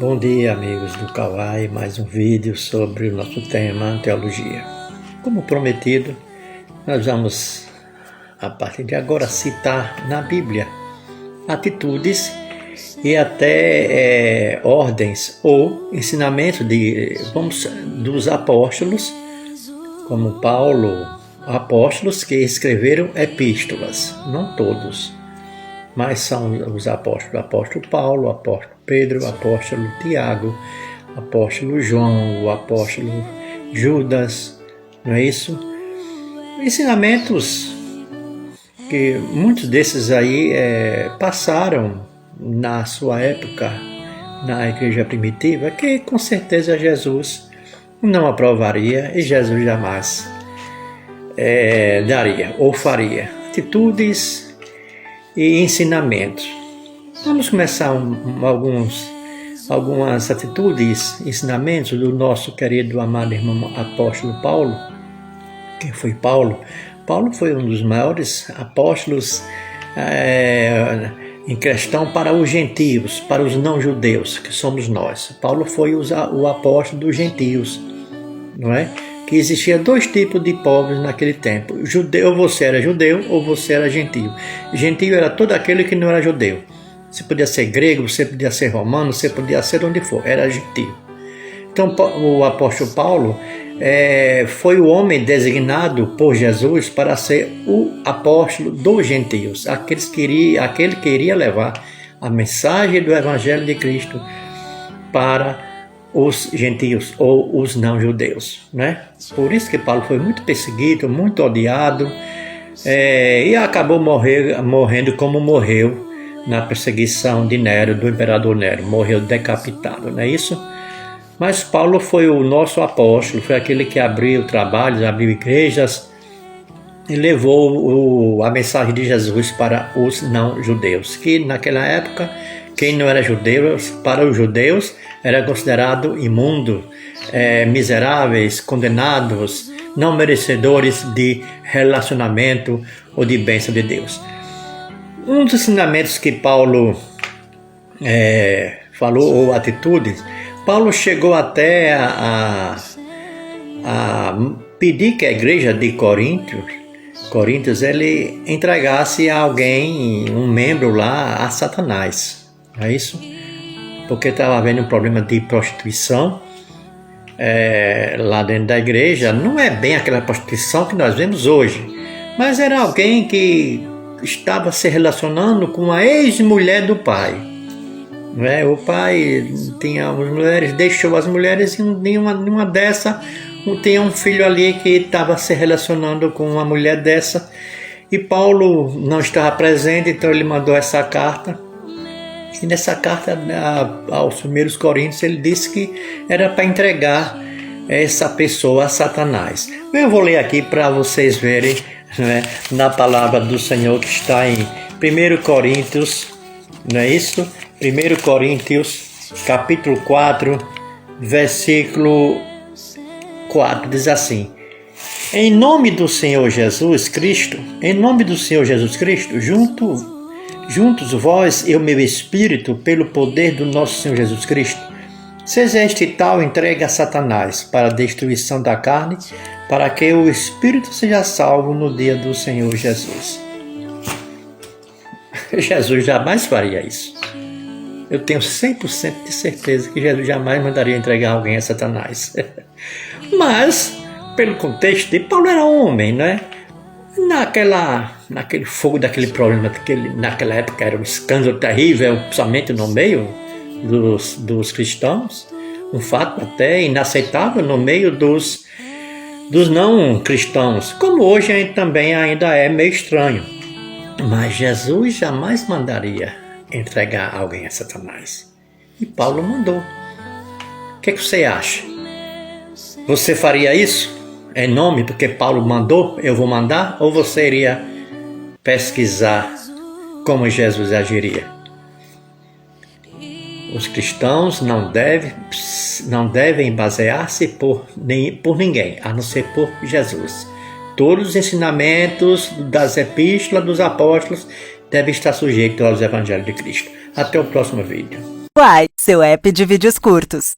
Bom dia, amigos do Kawai, mais um vídeo sobre o nosso tema teologia. Como prometido, nós vamos, a partir de agora, citar na Bíblia atitudes e até ordens ou ensinamentos dos apóstolos, como Paulo, apóstolos que escreveram epístolas, não todos, mas são os apóstolos, o apóstolo Paulo, o apóstolo Pedro, o apóstolo Tiago, o apóstolo João, o apóstolo Judas, não é isso? Ensinamentos que muitos desses aí passaram na sua época, na igreja primitiva, que com certeza Jesus não aprovaria e Jesus jamais daria ou faria. Atitudes e ensinamentos. Vamos começar algumas atitudes, ensinamentos do nosso querido, amado irmão apóstolo Paulo. Quem foi Paulo? Paulo foi um dos maiores apóstolos em questão para os gentios, para os não-judeus, que somos nós. Paulo foi o apóstolo dos gentios, não é? Que existia dois tipos de povos naquele tempo. Judeu, ou você era judeu ou você era gentio. Gentio era todo aquele que não era judeu. Você podia ser grego, você podia ser romano, você podia ser onde for, era gentio. Então o apóstolo Paulo foi o homem designado por Jesus para ser o apóstolo dos gentios, aquele que iria levar a mensagem do Evangelho de Cristo para os gentios ou os não-judeus, né? Por isso que Paulo foi muito perseguido, muito odiado e acabou morrendo como morreu na perseguição de Nero, do imperador Nero, morreu decapitado, não é isso? Mas Paulo foi o nosso apóstolo, foi aquele que abriu trabalhos, abriu igrejas e levou a mensagem de Jesus para os não-judeus, que naquela época, quem não era judeu, para os judeus, era considerado imundo, miseráveis, condenados, não merecedores de relacionamento ou de bênção de Deus. Um dos ensinamentos que Paulo falou, ou atitudes, Paulo chegou até a pedir que a igreja de Coríntios, ele entregasse a alguém, um membro lá, a Satanás. Não é isso? Porque estava havendo um problema de prostituição lá dentro da igreja. Não é bem aquela prostituição que nós vemos hoje, mas era alguém que estava se relacionando com a ex-mulher do pai. Não é? O pai tinha as mulheres, deixou as mulheres e nenhuma dessa tinha um filho ali que estava se relacionando com uma mulher dessa. E Paulo não estava presente, então ele mandou essa carta. E nessa carta aos primeiros Coríntios ele disse que era para entregar essa pessoa a Satanás. Eu vou ler aqui para vocês verem, né, na palavra do Senhor que está em 1 Coríntios, não é isso? 1 Coríntios, capítulo 4, versículo 4, diz assim: Em nome do Senhor Jesus Cristo, juntos vós e o meu Espírito, pelo poder do nosso Senhor Jesus Cristo, seja este tal entregue a Satanás para a destruição da carne, para que o Espírito seja salvo no dia do Senhor Jesus. Jesus jamais faria isso. Eu tenho 100% de certeza que Jesus jamais mandaria entregar alguém a Satanás. Mas, pelo contexto de Paulo era homem, né? Naquele fogo daquele problema, naquela época era um escândalo terrível, principalmente no meio dos cristãos, um fato até inaceitável no meio dos não cristãos, como hoje também ainda é meio estranho. Mas Jesus jamais mandaria entregar alguém a Satanás. E Paulo mandou. O que você acha? Você faria isso? Em nome, porque Paulo mandou, eu vou mandar? Ou você iria pesquisar como Jesus agiria? Os cristãos não devem basear-se por ninguém, a não ser por Jesus. Todos os ensinamentos das epístolas dos apóstolos devem estar sujeitos aos evangelhos de Cristo. Até o próximo vídeo. Uai, seu app de vídeos curtos.